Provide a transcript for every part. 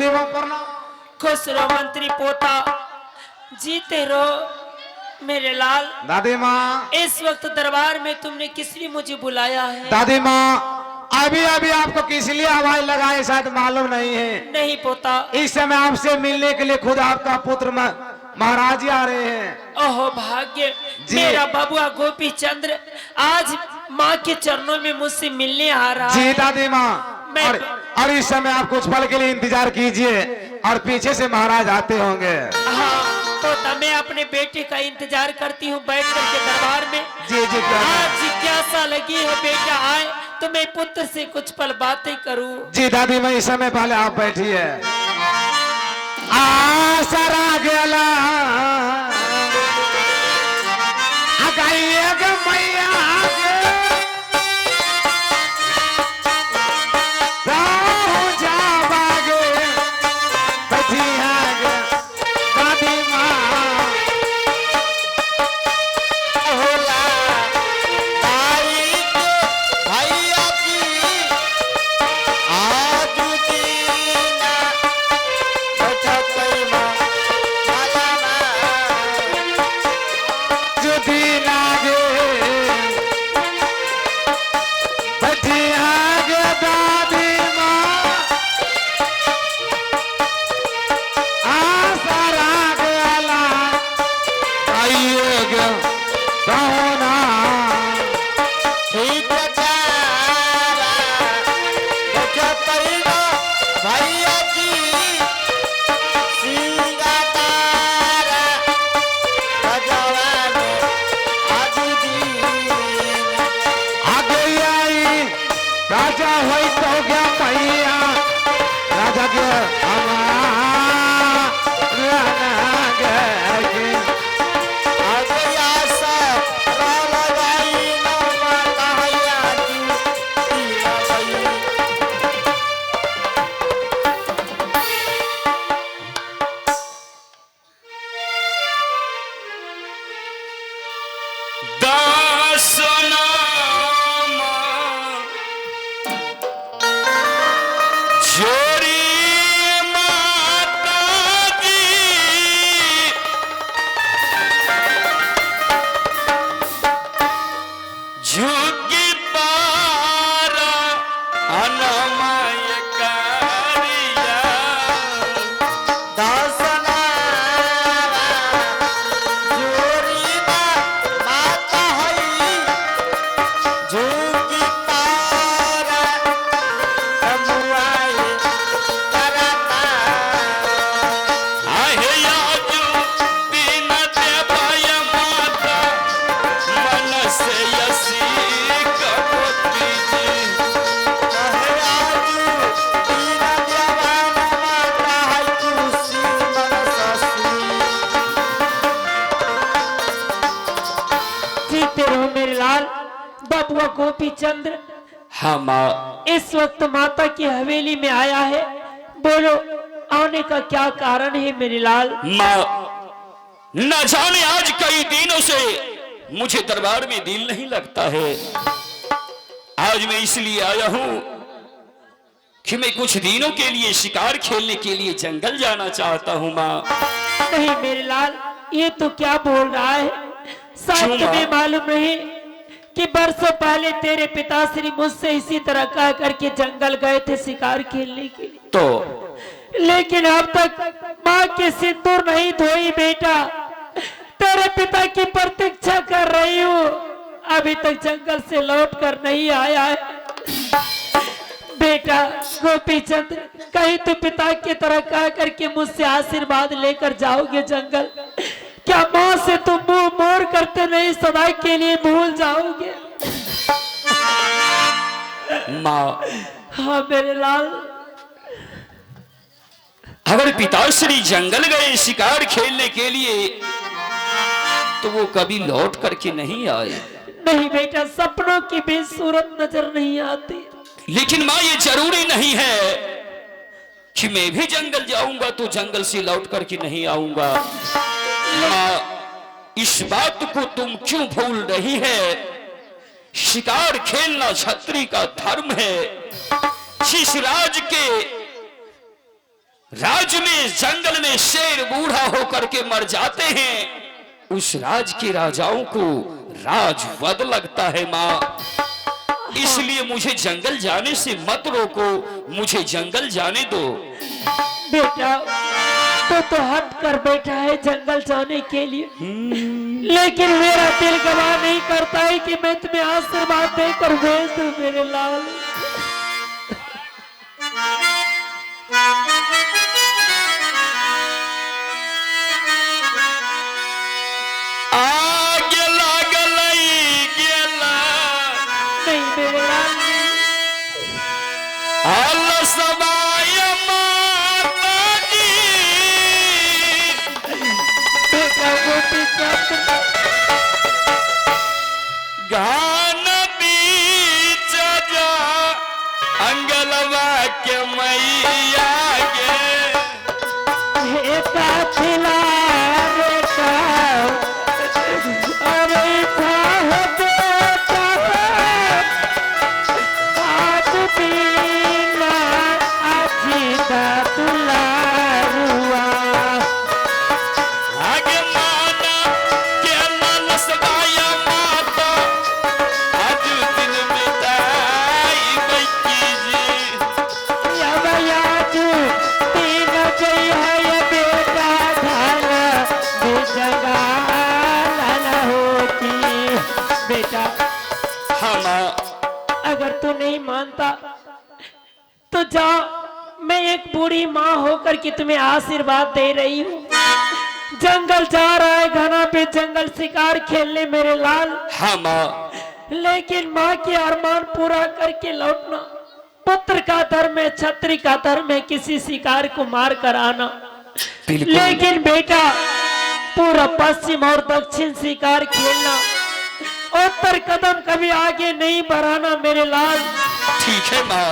दादी माँ प्रणाम। खुश रहो मंत्री पोता, जीते रहो मेरे लाल। दादी माँ, इस वक्त दरबार में तुमने किस लिए मुझे बुलाया है? दादी माँ, अभी अभी आपको किस लिए आवाज लगाए शायद मालूम नहीं है। नहीं पोता। इस समय आपसे मिलने के लिए खुद आपका पुत्र महाराज जी आ रहे हैं। ओहो भाग्य, मेरा बबुआ गोपी चंद्र आज माँ के चरणों में मुझसे मिलने आ रहा है। जी दादी माँ, और इस समय आप कुछ पल के लिए इंतजार कीजिए और पीछे से महाराज आते होंगे। हाँ तो मैं अपने बेटे का इंतजार करती हूँ बैठ करके दरबार में। जी जी आज जिज्ञासा लगी है बेटा आए तो मैं पुत्र से कुछ पल बातें करूं। जी दादी माँ, इस समय पहले आप बैठिए। आसरा गेला मैया बबुआ गोपी चंद्र। हाँ माँ, इस वक्त माता की हवेली में आया है, बोलो आने का क्या कारण है मेरे लाल? माँ, न जाने आज कई दिनों से मुझे दरबार में दिल नहीं लगता है। आज मैं इसलिए आया हूँ कि मैं कुछ दिनों के लिए शिकार खेलने के लिए जंगल जाना चाहता हूँ माँ। नहीं मेरे लाल, ये तो क्या बोल रहा है? शायद तुम्हें मालूम नहीं कि बरसों पहले तेरे पिताश्री मुझसे इसी तरह कह करके जंगल गए थे शिकार खेलने के लिए, तो लेकिन अब तक माँ के सिंदूर नहीं धोई बेटा। तेरे पिता की प्रतीक्षा कर रही हूँ, अभी तक जंगल से लौट कर नहीं आया है। बेटा गोपी चंद्र, कहीं तो पिता की तरह कह करके मुझसे आशीर्वाद लेकर जाओगे जंगल? क्या माँ से तुम मुंह मोड़ करते नहीं सदा के लिए भूल जाओगे? माँ, हाँ मेरे लाल। अगर पिताश्री जंगल गए शिकार खेलने के लिए तो वो कभी लौट करके नहीं आए। नहीं बेटा, सपनों की भी सूरत नजर नहीं आती। लेकिन माँ, ये जरूरी नहीं है कि मैं भी जंगल जाऊंगा तो जंगल से लौट करके नहीं आऊंगा। माँ, इस बात को तुम क्यों भूल रही है? शिकार खेलना क्षत्रिय का धर्म है। जिस राज के राज्य में जंगल में शेर बूढ़ा होकर के मर जाते हैं, उस राज के राजाओं को राजवध लगता है माँ। इसलिए मुझे जंगल जाने से मत रोको, मुझे जंगल जाने दो। बेटा तो हट कर बैठा है जंगल जाने के लिए, लेकिन मेरा दिल गवाह नहीं करता है कि मैं तुम्हें आशीर्वाद देकर भेज दूं मेरे लाल। गान बीच जा अंगलवा के मैया गे खिला बेटा, अरे बेटा आज बिना अजीता तुलारुआ आगे माना के मन सदाया माता आज दिन बिताई बैठी जी। अब याद तीन गई है ये बेटा खाना बेजगा लाना होती। बेटा हम अगर तू नहीं मानता तो जा, मैं एक बूढ़ी माँ होकर के तुम्हें आशीर्वाद दे रही हूँ। जंगल जा रहा है घना पे जंगल शिकार खेलने मेरे लाल, हम लेकिन माँ के अरमान पूरा करके लौटना। पुत्र का धर्म है, छत्री का धर्म है, किसी शिकार को मार कर आना। बिल्कुल लेकिन बेटा पूरा पश्चिम और दक्षिण शिकार खेलना, उत्तर कदम कभी आगे नहीं बढ़ाना मेरे लाल। ठीक है माँ,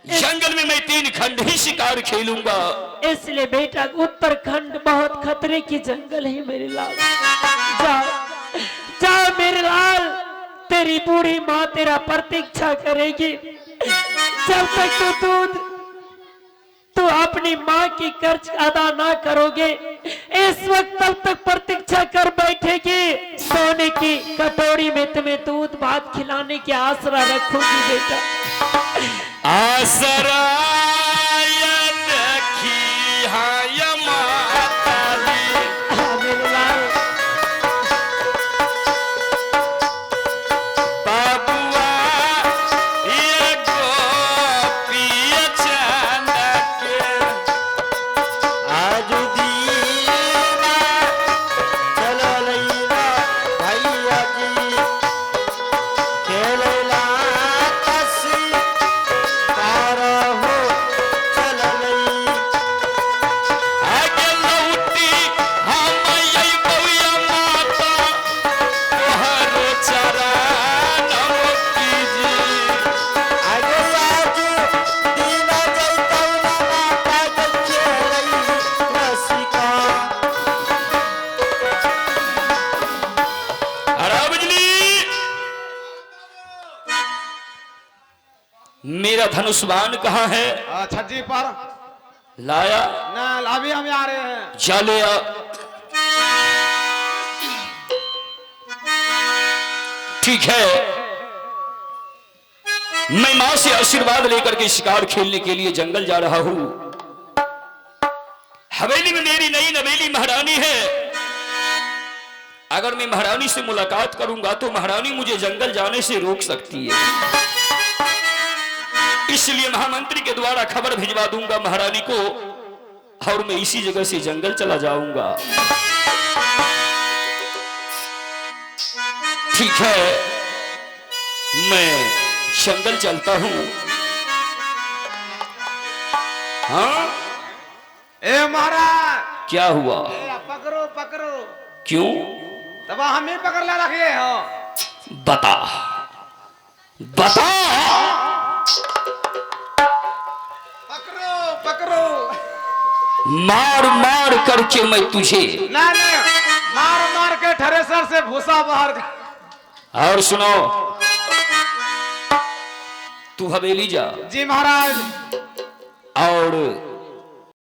जंगल में मैं 3 खंड ही शिकार खेलूंगा। इसलिए बेटा उत्तराखंड बहुत खतरे की जंगल है मेरे लाल। जाओ जाओ मेरे लाल, तेरी बूढ़ी माँ तेरा प्रतीक्षा करेगी। जब तक तू अपनी माँ की कर्ज अदा ना करोगे, इस वक्त तब तक प्रतीक्षा कर बैठेगी। सोने की कटोरी में तुम्हें दूध भात खिलाने की आसरा रखूंगी बेटा। आसरा देखी हाय माता दी, मेरे लाल बाबुआ ये गोपिया चांद के आज दीना चलो लैला भैया जी खेलैला कसी तारा हो चल लई आगे लौटी हम यही बउया माता तोहरो चरण कीजी आगे आज दीना जैतौ माता खेलई रसिका। अरे बिजली मेरा धनुष बाण कहाँ है? छज्जी पर लाया ना, अभी हम आ रहे हैं। चले आ। ठीक है, मैं मां से आशीर्वाद लेकर के शिकार खेलने के लिए जंगल जा रहा हूं। हवेली में मेरी नई नवेली महारानी है। अगर मैं महारानी से मुलाकात करूंगा तो महारानी मुझे जंगल जाने से रोक सकती है। इसलिए महामंत्री के द्वारा खबर भिजवा दूंगा महारानी को, और मैं इसी जगह से जंगल चला जाऊंगा। ठीक है, मैं जंगल चलता हूं। हाँ ए महाराज, क्या हुआ? पकड़ो पकड़ो। क्यों? तब हम ही पकड़ ला रखे हो। बता बता। पकड़ो पकड़ो। मार मार करके मैं तुझे ना ना, मार मार के थ्रेसर से भूसा बाहर। और सुनो, तू हवेली जा जी महाराज। और